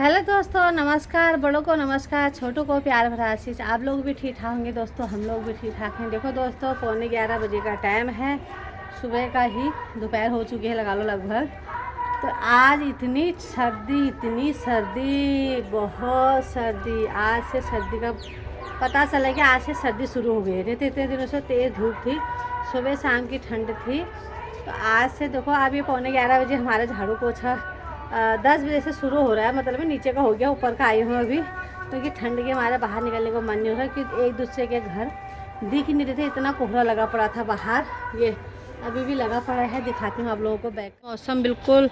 Hello दोस्तों, नमस्कार। बड़ों को नमस्कार, छोटों को प्यार भरा आशीष। आप लोग भी ठीक ठाक होंगे दोस्तों, हम लोग भी ठीक ठाक हैं। देखो दोस्तों, 11:15 बजे का टाइम है, सुबह का ही, दोपहर हो चुकी है लगा लो लगभग। तो आज इतनी सर्दी, बहुत सर्दी। आज से सर्दी का पता चला कि आज से सर्दी शुरू हो गई है। नहीं तो इतने दिनों से तेज़ धूप थी, सुबह शाम की ठंड थी। तो आज से देखो, अब ये 11:15 बजे हमारा झाड़ू पोछा 10 बजे से शुरू हो रहा है। मतलब नीचे का हो गया, ऊपर का आई हूँ अभी, क्योंकि ठंड के हमारे बाहर निकलने को मन नहीं हो रहा, कि एक दूसरे के घर दिख नहीं रहे थे, इतना कोहरा लगा पड़ा था बाहर। ये अभी भी लगा पड़ा है, दिखाती हूँ आप लोगों को बैक। मौसम बिल्कुल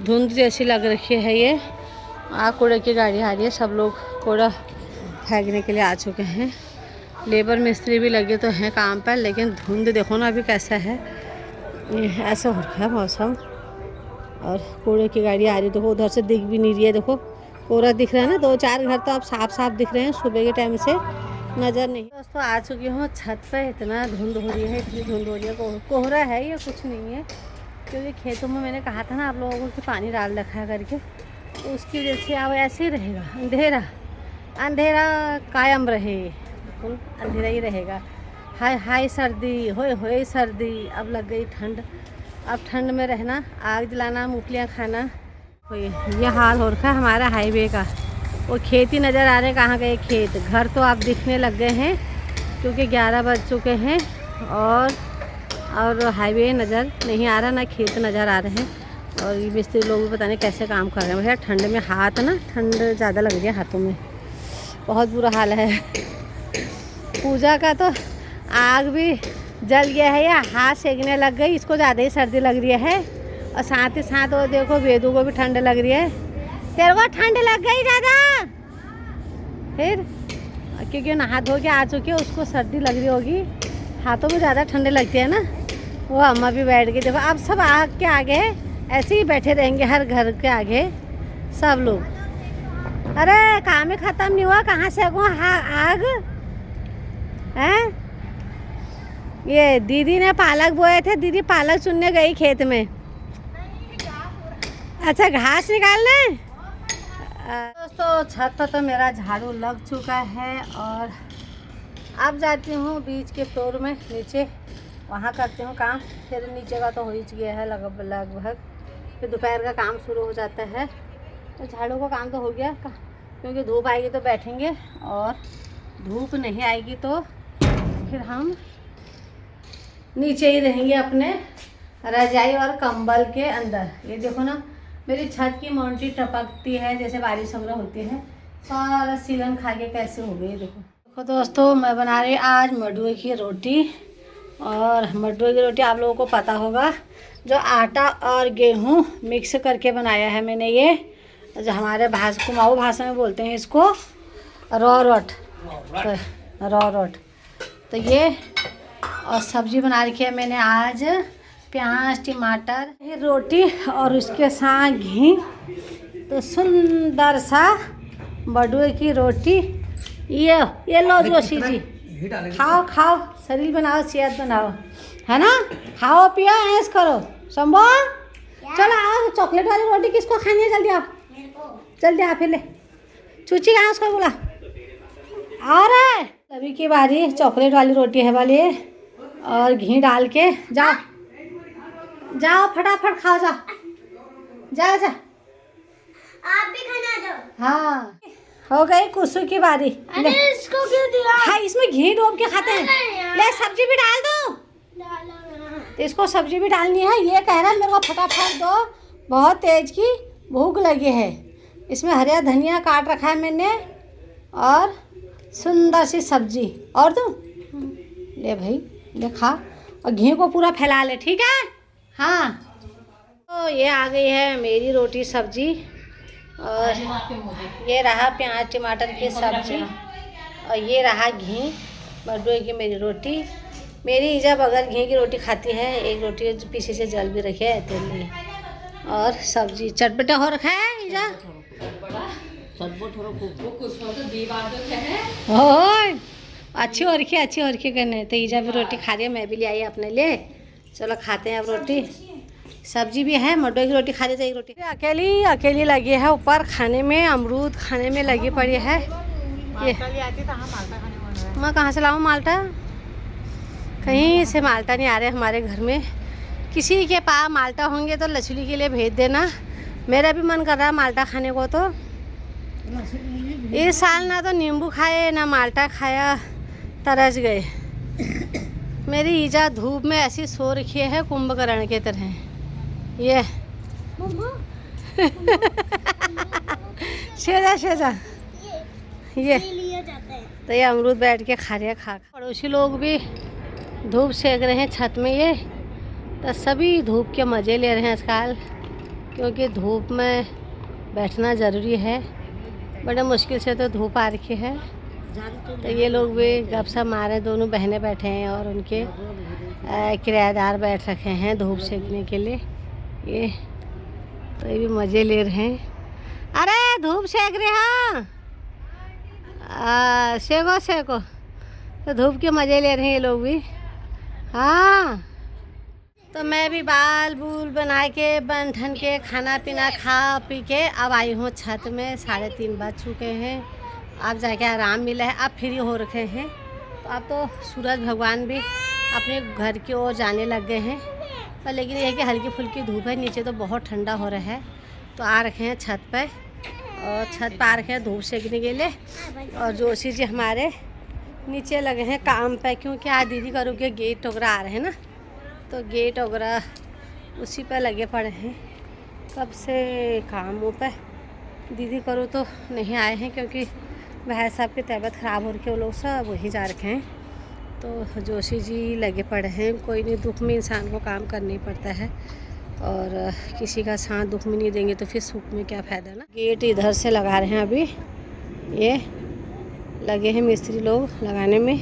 धुंध जैसी लग रखी है। ये कूड़े की गाड़ी आ रही है, सब लोग कूड़ा फेंकने के लिए आ चुके हैं। लेबर मिस्त्री भी लगे तो हैं काम पर, लेकिन धुंध देखो ना अभी कैसा है। ये ऐसा हो रखा है मौसम, और कूड़े की गाड़ी आ रही है। देखो उधर से दिख भी नहीं रही है, देखो कोहरा दिख रहा है ना। 2-4 घर तो अब साफ दिख रहे हैं, सुबह के टाइम से नज़र नहीं। दोस्तों आ चुकी हूँ छत पे, इतना धुंध हो रही है, इतनी धुंध हो रही है। कोहरा है, ये कुछ नहीं है, क्योंकि खेतों में मैंने कहा था ना आप लोगों को कि पानी डाल रखा है करके, तो उसकी वजह से अब ऐसे ही रहेगा। अंधेरा कायम रहे, बिल्कुल अंधेरा ही रहेगा। हाय सर्दी, होए सर्दी। अब लग गई ठंड। अब ठंड में रहना, आग जलाना, मूंगफलियाँ खाना। ये हाल हो रखा है हमारा हाईवे का। वो खेत ही नज़र आ रहे हैं, कहाँ गए खेत। घर तो आप दिखने लग गए हैं, क्योंकि 11 बज चुके हैं, और हाईवे नज़र नहीं आ रहा, ना खेत नज़र आ रहे हैं। और ये मिस्त्री लोग भी पता नहीं कैसे काम कर रहे हैं। भैया ठंड में हाथ ना, ठंड ज़्यादा लग रही है हाथों में, बहुत बुरा हाल है। पूजा का तो आग भी जल गया है, या हाथ सेकने लग गई, इसको ज़्यादा ही सर्दी लग रही है। और साथ ही साथ वो देखो वेदू को भी ठंड लग रही है। तेरे को ठंड लग गई ज़्यादा फिर, क्योंकि नहा धो के आ चुकी है, उसको सर्दी लग रही होगी। हाथों में ज़्यादा ठंड लगती है ना। वो अम्मा भी बैठ गई, देखो अब सब आग के आगे ऐसे ही बैठे रहेंगे, हर घर के आगे सब लोग। अरे काम ही ख़त्म नहीं हुआ, कहाँ से आग है। ये दीदी ने पालक बोए थे, दीदी पालक चुनने गई खेत में। अच्छा, घास निकालने। दोस्तों छत पर तो मेरा झाड़ू लग चुका है, और अब जाती हूँ बीच के फ्लोर में नीचे, वहाँ करती हूँ काम। फिर नीचे का तो हो ही गया है लगभग, फिर दोपहर का काम शुरू हो जाता है। तो झाड़ू का काम तो हो गया, क्योंकि धूप आएगी तो बैठेंगे, और धूप नहीं आएगी तो फिर हम नीचे ही रहेंगे अपने रजाई और कंबल के अंदर। ये देखो ना, मेरी छत की मोंटी टपकती है जैसे बारिश वगैरह होती है। सारा सीलन खा के कैसे हो गई देखो दोस्तों, मैं बना रही आज मडुए की रोटी। और मडुए की रोटी आप लोगों को पता होगा, जो आटा और गेहूँ मिक्स करके बनाया है मैंने। ये जो हमारे कुमाऊँ भाषा में बोलते हैं इसको रॉ रोट। तो ये और सब्जी बना रखी है मैंने आज, प्याज टमाटर, रोटी और उसके साथ घी। तो सुंदर सा मडुए की रोटी। ये लो जोशी जी, खाओ, शरीर बनाओ, सेहत बनाओ, है ना। खाओ पियो, ऐश करो। शंभो चलो आओ, चॉकलेट वाली रोटी किसको खानी है, जल्दी आप फिर ले। चूची कहाँ, उसको बोला। और अभी की बारी चॉकलेट वाली रोटी है वाली, और घी डाल के जाओ फटाफट खाओ, जाओ। आप भी खाना दो। हाँ, हो गई कुसु की बारी। अरे इसको क्यों दिया? हाँ, इसमें घी डूब के खाते हैं। ले सब्जी भी डाल दो। तो इसको सब्जी भी डालनी है। ये कह रहा है मेरे को फटाफट दो, बहुत तेज की भूख लगी है। इसमें हरा धनिया काट रखा है मैंने, और सुंदर सी सब्जी। और दूँ? ले भाई, ले खा, और घी को पूरा फैला ले, ठीक है। हाँ, तो ये आ गई है मेरी रोटी सब्जी, और ये रहा प्याज टमाटर की सब्जी, और ये रहा घी। मडुए की मेरी रोटी। मेरी जब अगर घी की रोटी खाती है, एक रोटी पीछे से जल भी रखी है तेल में, और सब्जी चटपटा हो रखा है इजा। अच्छी हो रखी करने। तो ईजा भी रोटी खा रही है, मैं भी ले आई अपने लिए। चलो खाते हैं अब रोटी। सब्जी भी है, मटर की रोटी खा लेते एक रोटी। अकेली अकेली लगी है ऊपर खाने में, अमरूद खाने में लगी पड़ी है। ये मैं कहाँ से लाऊँ माल्टा? कहीं से माल्टा नहीं आ रहे हमारे घर में। किसी के पास माल्टा होंगे तो लचली के लिए भेज देना। मेरा भी मन कर रहा है माल्टा खाने को। तो इस साल ना तो नींबू खाए ना माल्टा खाया, तरस गए। मेरी ईजा धूप में ऐसी सो रखी है कुंभकर्ण के तरह। ये शेजा शेजा ये तो ये अमरूद बैठ के खा रहे खा। पड़ोसी लोग भी धूप सेक रहे हैं छत में। ये तो सभी धूप के मज़े ले रहे हैं आजकल, क्योंकि धूप में बैठना ज़रूरी है। बड़े मुश्किल से तो धूप आ रखी है। तो ये लोग भी गपशप मारे, दोनों बहनें बैठे हैं और उनके किराएदार बैठ रखे हैं धूप सेकने के लिए। ये तो ये भी मज़े ले रहे हैं। अरे धूप सेक रहे हैं, सेको सेको। तो धूप के मज़े ले रहे हैं ये लोग भी। हाँ तो मैं भी बाल बूल बना के बन ठन के खाना पीना खा पी के अब आई हूँ छत में। 3:30 बज चुके हैं। अब जाके आराम मिला है, अब फ्री हो रखे हैं। तो अब तो सूरज भगवान भी अपने घर की ओर जाने लग गए हैं। पर लेकिन यह है कि हल्की फुल्की धूप है, नीचे तो बहुत ठंडा हो रहा है। तो आ रखे हैं छत पर, और छत पर आ रखे हैं धूप सेकने के लिए। और जोशी जी हमारे नीचे लगे हैं काम पे, क्योंकि आज दीदी करो के गेट वगैरह आ रहे हैं ना, तो गेट वगैरह उसी पर लगे पड़े हैं कब से कामों पे। दीदी करो तो नहीं आए हैं, क्योंकि भाई साहब की तबीयत ख़राब हो रही है, वो लोग सब वहीं जा रखे हैं। तो जोशी जी लगे पड़े हैं। कोई नहीं, दुख में इंसान को काम करना ही पड़ता है, और किसी का साथ दुख में नहीं देंगे तो फिर सुख में क्या फ़ायदा ना। गेट इधर से लगा रहे हैं, अभी ये लगे हैं मिस्त्री लोग लगाने में।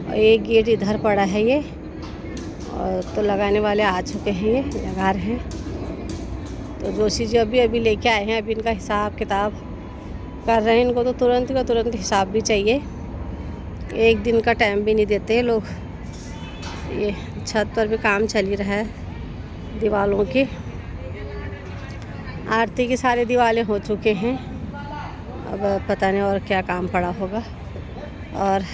और एक गेट इधर पड़ा है ये, और तो लगाने वाले आ चुके हैं, ये लगा रहे हैं। तो जोशी जी अभी लेके आए हैं, अभी इनका हिसाब किताब कर रहे हैं। इनको तो तुरंत का तुरंत हिसाब भी चाहिए, एक दिन का टाइम भी नहीं देते लोग। ये छत पर भी काम चल ही रहा है दीवालों की। आरती की सारे दीवालें हो चुके हैं, अब पता नहीं और क्या काम पड़ा होगा। और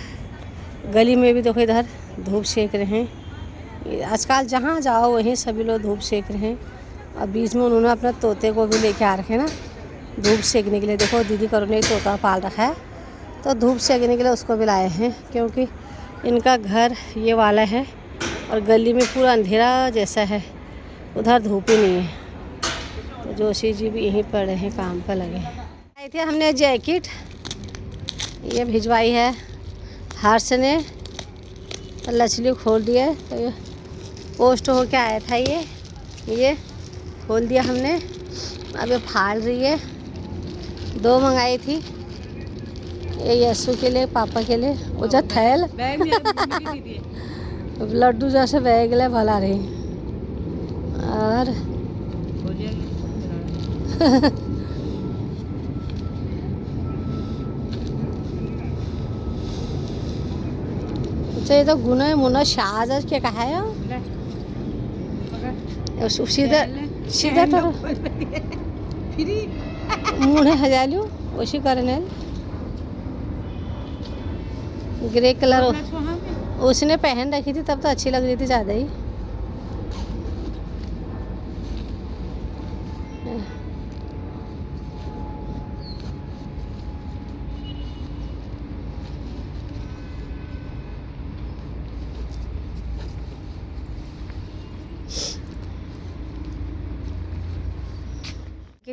गली में भी देखो इधर धूप सेक रहे हैं। आजकल जहाँ जाओ वहीं सभी लोग धूप सेक रहे हैं। और बीच में उन्होंने अपने तोते को भी लेके आ रखे हैं ना धूप सेकने के लिए। देखो दीदी करो ने तोता पाल रखा है, तो धूप सेकने के लिए उसको भी लाए हैं, क्योंकि इनका घर ये वाला है और गली में पूरा अंधेरा जैसा है, उधर धूप ही नहीं है। तो जोशी जी भी यहीं पड़े हैं, काम पर लगे हैं। आई थी हमने जैकेट ये भिजवाई है हर्ष ने, तो लचली खोल दिया। तो ये पोस्ट हो के आया था, ये खोल दिया हमने। अब ये फाड़ रही है। 2 मंगाई थी, ये यस्सु के लिए, पापा के लिए। वो जो थैल लड्डू जैसे बैग ले भला रही। और ये तो गुना मुना शाज के कहा है सीधा सीधा तो मुँह हजा लू उसी करने। ग्रे कलर उसने पहन रखी थी तब तो अच्छी लग रही थी ज़्यादा ही।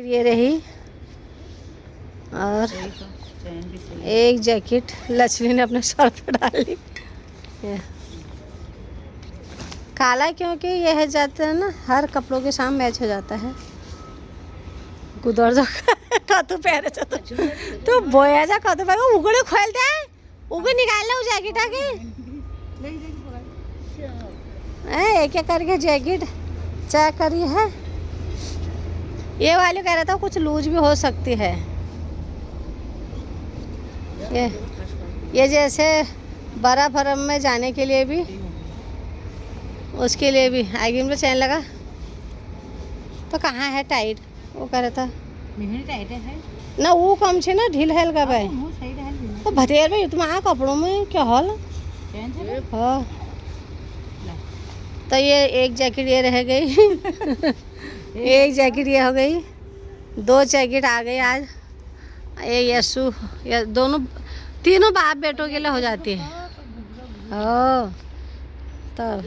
ये रही, और एक जैकेट लचली ने अपने सर पे डाली। काला क्योंकि यह है जाता है ना, हर कपड़ों के साथ मैच हो जाता है। गुदर जा कतु पहने तो बोया जा कतु पहने उगड़े खोल दे, उगड़ निकाल लो जैकेट आके। एक एक करके जैकेट चेक करी है। ये वाले कह रहा था कुछ लूज भी हो सकती है। ये जैसे बड़ा फर्म में जाने के लिए भी, उसके लिए भी आगे में चैन लगा। तो कहाँ है टाइट वो कह रहा था नहीं टाइट है ना वो कम छे ना ढील हेल का भाई वो सही रहल तो भतेर भाई तुम्हारा कपड़ों में क्या हाल चैन से हाँ तो ये एक जैकेट ये रह गई एक जैकेट ये हो गई 2 जैकेट आ गई आज ये यस्सु या दोनों तीनों बाप बेटों के लिए हो जाती है ओ तब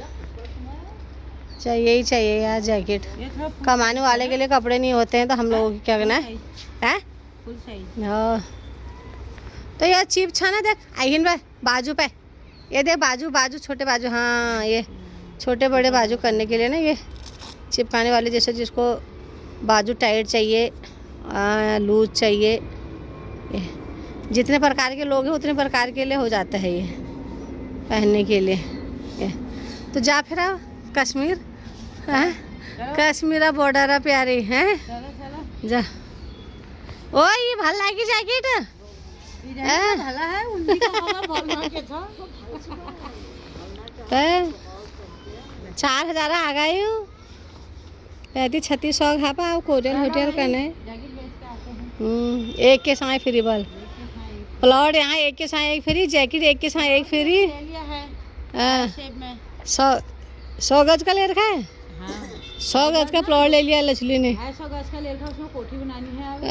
चाहिए ही चाहिए यार जैकेट ये थोड़ा कमाने वाले के लिए कपड़े नहीं होते हैं तो हम लोगों को क्या करना है हैं फुल सही हाँ तो यार चीप छाना देख आइन भाई बाजू पे ये देख बाजू बाजू छोटे बाजू हाँ ये छोटे बड़े बाजू करने के लिए ना ये चिपकाने वाले जैसे जिसको बाजू टाइट चाहिए लूज चाहिए ये जितने प्रकार के लोग हैं उतने प्रकार के लिए हो जाता है ये पहनने के लिए ये तो जा फिर आओ कश्मीर हैं कश्मीरा बॉर्डर प्यारी हैं चलो चलो जा ओ ये भल लागी जैकेट ये भला है उन्हीं का हमारा भलना के था तो 4,000 आ गई हूँ 35-36 खा पाओ कोरियल होटल करने जैकेट बेच के आते हैं एक के साथ फ्री बल प्लॉट यहाँ एक के साथ एक फ्री जैकेट एक के साथ एक फ्री ले लिया है शेप में 100 गज का ले रखा है हाँ 100 गज का प्लॉट ले लिया लचली ने 250 गज का ले रखा उसमें कोठी बनानी है अब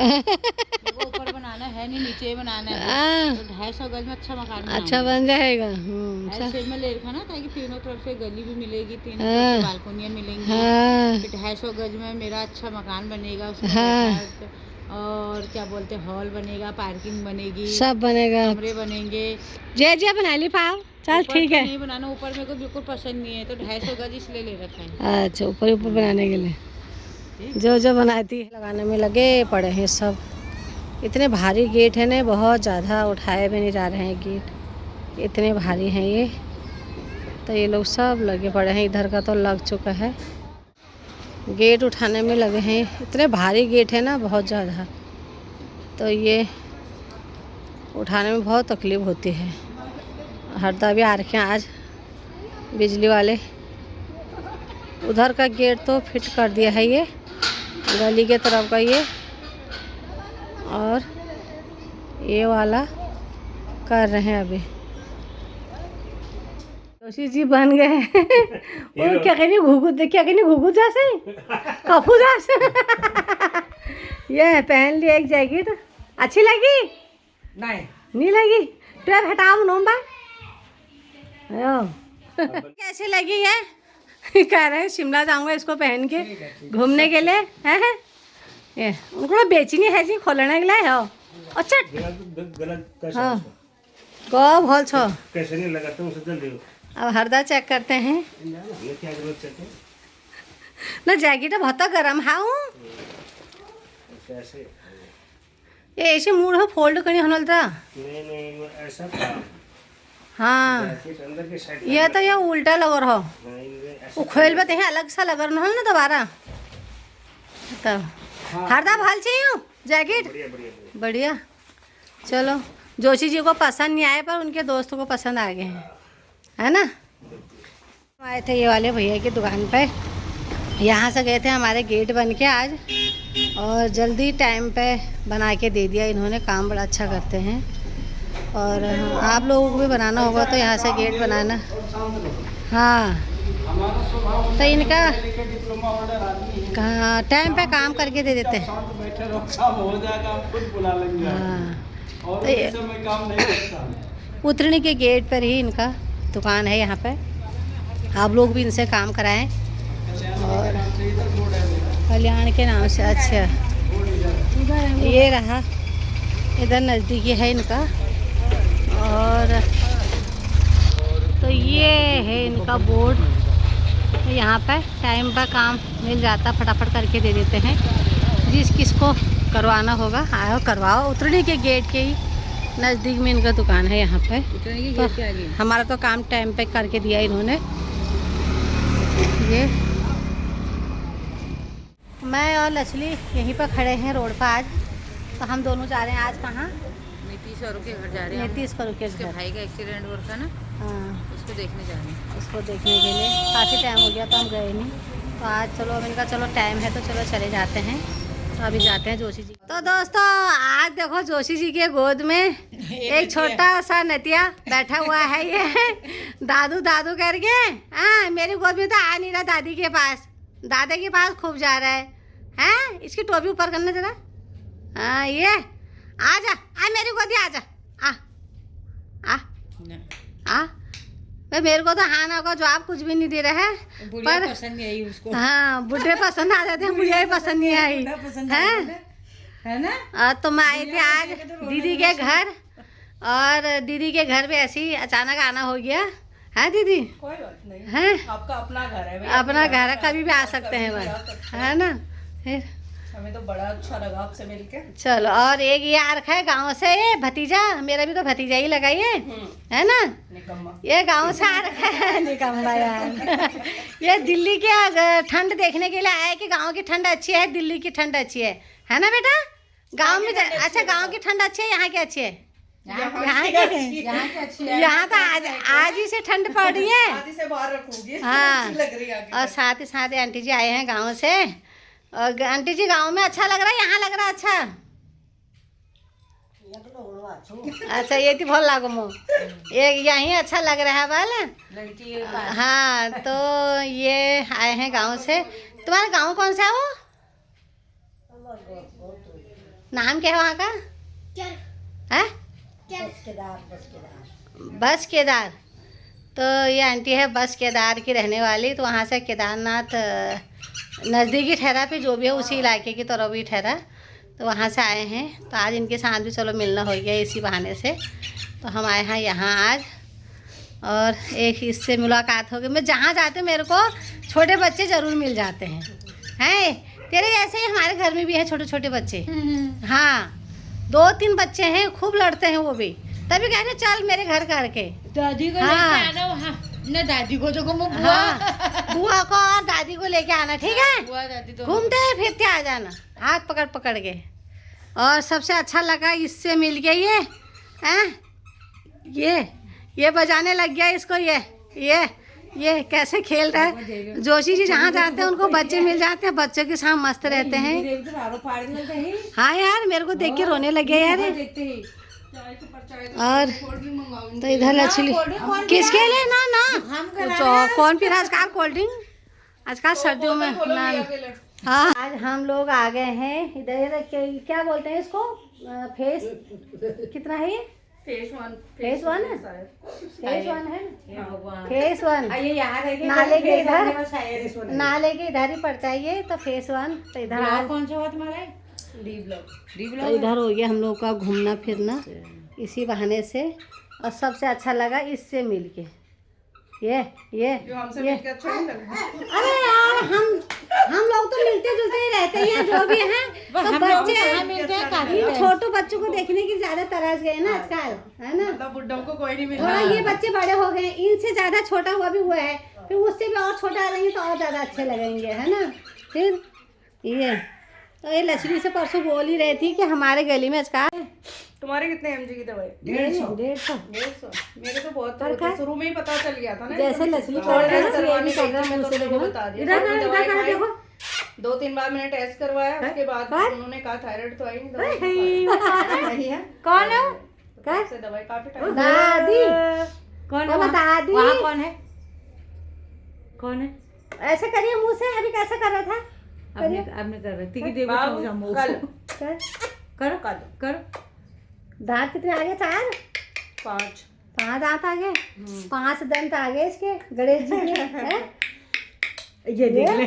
वो ऊपर बनाना है नहीं नीचे बनाना है हाँ, तो 250 गज में अच्छा मकान अच्छा बन जाएगा ऐसे शेप में ले रखा ना ताकि तीनों तरफ से गली भी मिलेगी तीनों हाँ। तरफ से बालकोनियाँ मिलेंगी हाँ फिर 250 गज में मेरा अच्छा मकान बनेगा उसमें हाँ। बैठा और क्या बोलते हॉल बनेगा पार्किंग बनेगी सब बनेगा कमरे बनेंगे जे जे बना ली पाओ चल ऊपर ठीक तो है नहीं बनाना ऊपर मेरे को बिल्कुल पसंद नहीं है तो 250 गज इसलिए ले रखा है अच्छा ऊपर ऊपर बनाने के लिए जो जो बनाती है लगाने में लगे पड़े हैं सब इतने भारी गेट है ना बहुत ज़्यादा उठाए भी नहीं जा रहे हैं गेट इतने भारी हैं ये तो ये लोग सब लगे पड़े हैं इधर का तो लग चुका है गेट उठाने में लगे हैं इतने भारी गेट है ना बहुत ज़्यादा तो ये उठाने में बहुत तकलीफ़ होती है हरदा भी आ रखे हैं आज बिजली वाले उधर का गेट तो फिट कर दिया है ये गली के तरफ का ये और ये वाला कर रहे हैं अभी जोशी जी बन गए वो क्या कहनी घुघू क्या कहनी घुघू जैसे कफू जैसे ये पहन लिया एक जैकेट अच्छी लगी नहीं लगी तो अब हटाओ नोम्बा कैसे लगी है कह रहे हैं शिमला जाऊंगा इसको पहन के घूमने के लिए है ये उनको बेचनी है जी खोलने के लिए हो अच्छा हाँ कब हॉल छो कैसे नहीं लगाता हूँ जल्दी अब हरदा चेक करते हैं ये क्या जरूरत है ना जैकेट बहुत गर्म हाउ कैसे ये ऐसे मूड हो फोल्ड करनी होना था नहीं नहीं वो ऐसा था हाँ जैकेट अंदर के साइड ये तो ये उल्टा लग रहा हो नहीं ये ऐसा वो खोल बते हैं अलग सा लग रहा हो ना दोबारा तब हरदा भाल चाहिए जैकेट बढ़िया बढ़िया बढ़िया। बढ़िया चलो जोशी जी को पसंद नहीं आए पर उनके दोस्तों को पसंद आ गए हैं है ना आए थे ये वाले भैया की दुकान पे यहाँ से गए थे हमारे गेट बन के आज और जल्दी टाइम पे बना के दे दिया इन्होंने काम बड़ा अच्छा करते हैं और आप लोगों को भी बनाना होगा तो यहाँ से गेट बनाना हाँ तो इनका कहाँ टाइम पे काम करके दे देते हैं हाँ तो ये उतरने के गेट पर ही इनका दुकान है यहाँ पे आप लोग भी इनसे काम कराएं और कल्याण के नाम से अच्छा ये रहा इधर नज़दीकी है इनका और तो ये है इनका बोर्ड यहाँ पर टाइम पर काम मिल जाता फटाफट करके दे देते हैं जिस किसको करवाना होगा आओ करवाओ उतरने के गेट के ही नज़दीक में इनका दुकान है यहाँ पे तो हमारा तो काम टाइम पे करके दिया इन्होंने ये मैं और लचली यहीं पर खड़े हैं रोड पर आज तो हम दोनों जा रहे हैं आज कहाँ नीतीश और के घर जा रहे हैं नीतीश करो के उसके घर भाई का एक्सीडेंट हुआ था ना हाँ उसको देखने जा रहे हैं उसको देखने के लिए काफ़ी टाइम हो गया तो हम गए नहीं तो आज चलो अब इनका चलो टाइम है तो चलो चले जाते हैं। तो अभी जाते हैं जोशी जी। तो दोस्तों आज देखो जोशी जी के गोद में एक छोटा सा नतिया बैठा हुआ है, ये दादू दादू करके। हाँ मेरी गोद में तो आ नहीं रहा, दादी के पास, दादा के पास खूब जा रहा है। हैं इसकी टोपी ऊपर करना जरा। हाँ ये आजा, आ मेरी गोदी आजा, आ आ आ। भाई मेरे को तो हाँ ना का जवाब कुछ भी नहीं दे रहा है, पर पसंद नहीं आई उसको। हाँ बुढ़े पसंद आ जाते हैं, मुझे ही पसंद नहीं आई है ना। तो मैं आई थी आज दीदी के घर, और दीदी के घर पे ऐसे ही अचानक आना हो गया है दीदी। कोई बात नहीं है, आपका अपना घर है, अपना घर है, कभी भी आ सकते हैं बस, है ना। फिर हमें तो बड़ा अच्छा लगा आपसे मिलके। चलो, और एक ये आ रखा है गाँव से, ये भतीजा, मेरा भी तो भतीजा ही लगा ये, है ना। निकम्मा। ये गाँव से आ रखा है निकम्मा यार। ये दिल्ली के ठंड देखने के लिए आया है कि गाँव की ठंड अच्छी है, दिल्ली की ठंड अच्छी है ना बेटा। गाँव में अच्छा, गाँव की ठंड अच्छी है, यहाँ की अच्छी है। यहाँ तो आज ही से ठंड पड़ रही है, आधी से बाहर रखूंगी। हाँ लग रही है। और साथ ही साथ आंटी जी आए हैं गाँव से, और आंटी जी गाँव में अच्छा लग रहा है, यहाँ लग रहा है अच्छा। अच्छा ये थी भोल लागो मो, एक यहीं अच्छा लग रहा है बाल लड़की। हाँ तो ये आए हैं गाँव से। तुम्हारा गाँव कौन सा है वो, नाम क्या है वहाँ का? है बस केदार। तो ये आंटी है बस केदार की रहने वाली, तो वहाँ से केदारनाथ नज़दीकी ठहरा, फिर जो भी है उसी इलाके की तरफ भी ठहरा, तो वहाँ से आए हैं। तो आज इनके साथ भी चलो मिलना हो गया इसी बहाने से, तो हम आए हैं यहाँ आज, और एक इससे मुलाकात हो गई। मैं जहाँ जाते हूँ मेरे को छोटे बच्चे ज़रूर मिल जाते हैं। तेरे जैसे ही हमारे घर में भी है छोटे छोटे बच्चे। हाँ 2-3 बच्चे हैं, खूब लड़ते हैं वो भी, तभी कहते चल मेरे घर करके। दादी को हाँ। लेके आना वहाँ ना, दादी को तो बुआ। हाँ बुआ को और दादी को लेके आना, ठीक है। बुआ दादी तो घूमते फिरते आ जाना, हाथ पकड़ पकड़ के। और सबसे अच्छा लगा इससे मिल गया ये बजाने लग गया इसको, ये कैसे खेल रहा है। जोशी जी जहाँ जाते हैं उनको बच्चे मिल जाते हैं, बच्चों के साथ मस्त रहते हैं। हाँ यार मेरे को देख के रोने लगे यार। और तो इधर लचली किसके लिए ना कौन पी रहा आजकल कोल्ड ड्रिंक, आजकल सर्दियों में ना। हाँ आज हम लोग आ गए हैं इधर, क्या बोलते हैं इसको, फेस कितना है ये, फेस वन है, फेस वन। नाले के इधर ही पड़ता है ये, तो फेस 1। तो इधर आज कौन सा हुआ तुम्हारा? D block. तो इधर हो गया हम लोग का घूमना फिरना इसी बहाने से, और सबसे अच्छा लगा इससे मिलके। ये जो हमसे मिलके अच्छा नहीं लगा। अरे यार हम लोग तो मिलते जुलते ही रहते हैं जो भी हैं, तो बच्चे मिलते हैं काफी। छोटो बच्चों को देखने की ज्यादा तरस गए ना आजकल, है ना। मतलब बुड्ढों को कोई नहीं मिल थोड़ा रहा। ये बच्चे बड़े हो गए, इनसे ज्यादा छोटा हुआ भी हुआ है, फिर उससे भी और छोटा रहेंगे तो और ज्यादा अच्छे लगेंगे, है ना। फिर ये तो ये लक्ष्मी से परसों बोल ही रही थी कि हमारे गली में आजकल। तुम्हारे कितने mg की दवाई? 150। मेरे तो बहुत होते, शुरू में ही पता चल गया था ना। जैसे लक्ष्मी टेस्ट करवाने कर रहा है मुझसे, वो बता दिया। देखो 2-3 बार मैंने टेस्ट करवाया, उसके बाद उन्होंने कहा थायराइड तो आई नहीं, दवाई है। कौन है से दवाई काफी टाइम। दादी कौन है, दादी वहाँ कौन है? ऐसे करिए मुंह से, अभी कैसे कर रहा था, आपने कर रही थी कि देखो कल कर दांत कितने आ गए, 4 5 दांत आ गए, 5 दंत आ गए इसके गणेश जी के, हैं? ये देख ले।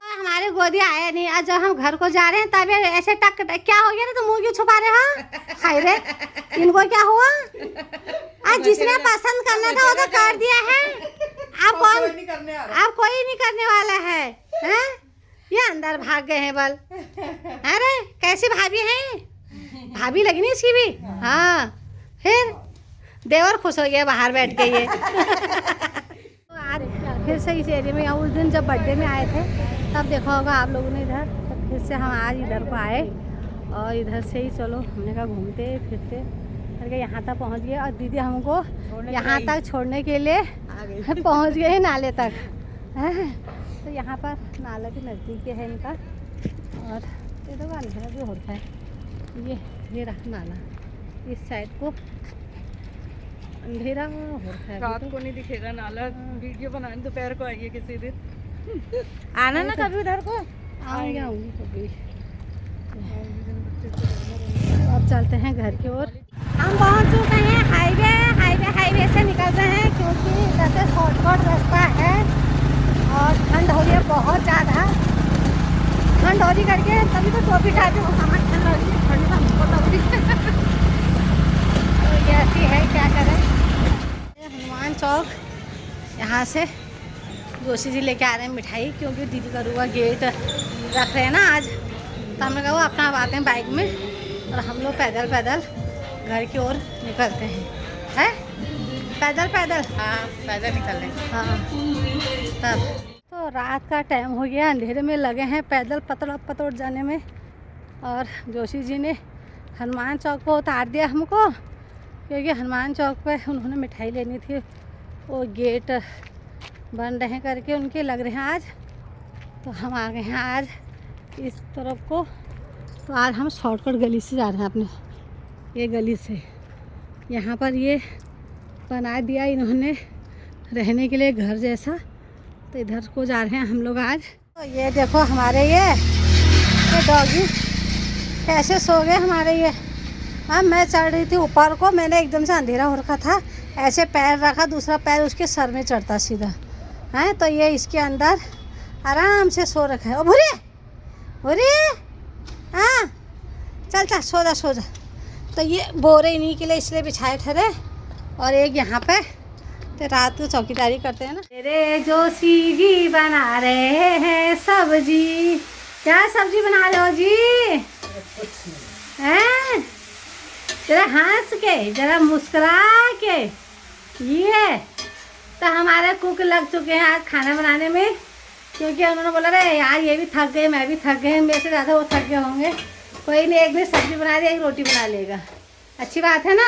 हमारे गोदी आया नहीं, आज जब हम घर को जा रहे हैं तब ऐसे टक क्या हो गया ना, तो मुंह क्यों छुपा रहे हो? हाय रे इनको क्या हुआ? आज जिसने पसंद करना था वो तो कर दिया है, आप कौन, आप कोई नहीं करने वाला है, हैं? ये अंदर भाग गए हैं बल। अरे कैसी भाभी हैं, भाभी लगनी इसकी भी। हाँ फिर देवर खुश हो गया बाहर बैठ के ये। तो आज फिर से इस एरिया में, उस दिन जब बर्थडे में आए थे तब देखा होगा आप लोगों ने इधर, तो फिर से हम आज इधर को आए, और इधर से ही चलो हमने कहा घूमते फिरते करके यहाँ तक पहुँच गए, और दीदी हमको यहाँ तक छोड़ने के लिए आ गई पहुंच गए नाले तक हैं। तो यहाँ पर नाला के नज़दीक है इनका, और ये तो अंधेरा भी होता है। ये रहा नाला, इस साइड को अंधेरा होता है। रात को नहीं दिखेगा नाला। वीडियो बनाने दोपहर को आइए किसी दिन। आना ना कभी उधर को। आऊँगी कभी। अब चलते हैं घर की ओर। हम पहुंच चुके हैं हाईवे से निकल रहे हैं, क्योंकि इधर से शॉर्टकट रास्ता है और ठंड हो रही है बहुत ज़्यादा। ठंड हो रही करके तभी तो टोपी उठाते हो, हमें ठंड हो रही है, ठंड का हमको टोपी। तो ये ऐसी है, क्या करें। हनुमान चौक यहाँ से जोशी जी लेके आ रहे हैं मिठाई, क्योंकि दीदी का रुआ गेट रख रहे हैं ना आज। तो हमने कहा वो अपना आते हैं बाइक में और हम लोग पैदल घर की ओर निकलते हैं। पैदल हाँ पैदल निकल रहे हैं। हाँ तब तो रात का टाइम हो गया, अंधेरे में लगे हैं पैदल पतोड़ जाने में। और जोशी जी ने हनुमान चौक को उतार दिया हमको, क्योंकि हनुमान चौक पे उन्होंने मिठाई लेनी थी। वो गेट बन रहे करके उनके लग रहे हैं आज। तो हम आ गए हैं आज इस तरफ को। तो आज हम शॉर्टकट गली से जा रहे हैं, अपने ये गली से। यहाँ पर ये बना दिया इन्होंने रहने के लिए घर जैसा, तो इधर को जा रहे हैं हम लोग आज। तो ये देखो हमारे ये डॉगी कैसे सो गए हमारे ये। अब मैं चढ़ रही थी ऊपर को, मैंने एकदम से अंधेरा हो रखा था, ऐसे पैर रखा, दूसरा पैर उसके सर में चढ़ता सीधा है। तो ये इसके अंदर आराम से सो रखा है। ओ भूरी हाँ चल सो जा। तो ये बोरे इन्हीं के लिए इसलिए बिछाए ठहरे, और एक यहाँ पे तो रात को चौकीदारी करते हैं ना। तेरे जोशी जी बना रहे हैं सब्जी। क्या सब्जी बना रहे हो जी? हैं जरा हंस के, जरा मुस्कुरा के। ये तो हमारे कुक लग चुके हैं आज खाना बनाने में, क्योंकि उन्होंने बोला रहे यार ये भी थक गए, मैं भी थक गए, मेरे से ज़्यादा वो थक गए होंगे। कोई नहीं, एक दिन सब्जी बना दे, एक रोटी बना लेगा। अच्छी बात है ना?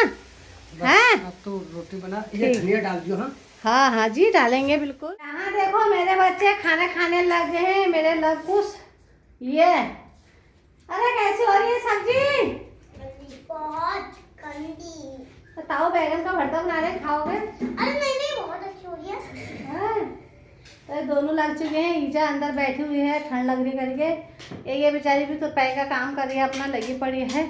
हैं तो रोटी बना, ये धनिया डाल दियो। हाँ जी डालेंगे बिल्कुल। यहाँ देखो मेरे बच्चे खाना खाने लग गए हैं, मेरे लवकुश। ये अरे कैसी हो रही है सब्जी? बहुत गंदी। बताओ बैगन का भरता बना रहे, खाओगे? अरे नहीं बहुत अच्छी हो रही है। तो दोनों लग चुके हैं। ईजा अंदर बैठी हुई है ठंड लग रही करके। एक ये बेचारी भी तो पैर का काम कर रही है, अपना लगी पड़ी है।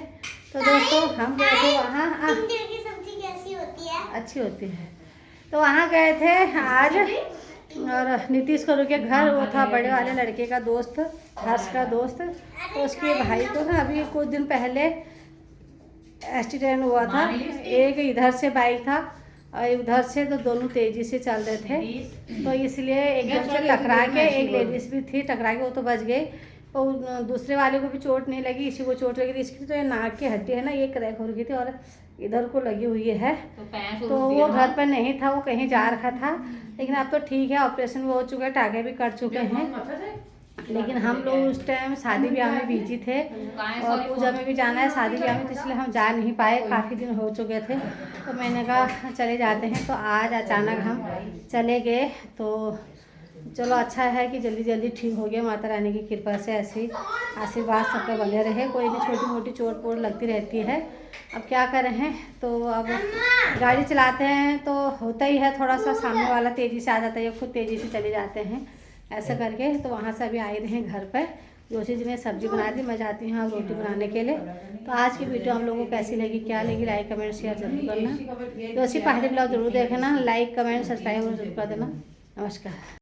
तो दोस्तों हम गए थे वहाँ। की सब्जी कैसी होती है? अच्छी होती है। तो वहाँ गए थे आज, और नीतीश करू के घर, वो था बड़े वाले लड़के का दोस्त, हर्ष का दोस्त। तो उसके भाई को ना अभी कुछ दिन पहले एक्सीडेंट हुआ था। एक इधर से बाइक था और उधर से, तो दोनों तेजी से चल रहे थे, तो इसलिए एकदम से टकरा के, एक लेडीज भी थी, टकरा के वो तो बच गई। और दूसरे वाले को भी चोट नहीं लगी, इसी को चोट लगी थी। इसकी तो ये नाक की हड्डी है ना, ये क्रैक हो रही थी और इधर को लगी हुई है। तो वो घर पर नहीं था, वो कहीं जा रखा था। लेकिन अब तो ठीक है, ऑपरेशन भी हो चुका है, टाँके भी कट चुके हैं। लेकिन हम लोग उस टाइम शादी ब्याह में बिजी थे, और पूजा में भी जाना है शादी ब्याह में, तो इसलिए हम जा नहीं पाए, काफ़ी दिन हो चुके थे। तो मैंने कहा चले जाते हैं। तो आज अचानक हम चले गए। तो चलो अच्छा है कि जल्दी जल्दी ठीक हो गया, माता रानी की कृपा से ऐसी आशीर्वाद सबका बने रहे। कोई भी छोटी मोटी चोट पोट लगती रहती है, अब क्या करें हैं। तो अब गाड़ी चलाते हैं तो होता ही है, थोड़ा सा सामने वाला तेज़ी से आ जाता है, खुद तेज़ी से चले जाते हैं ऐसा करके। तो वहाँ से अभी आए रहे घर पर। जोशी जी ने सब्जी बना दी, मैं जाती हूँ रोटी बनाने के लिए। तो आज की वीडियो हम लोगों को कैसी लगी, क्या लगी, लाइक कमेंट शेयर जरूर करना। जोशी पहाड़ी ब्लॉग जरूर देखना, लाइक कमेंट सब्सक्राइब जरूर कर देना। नमस्कार।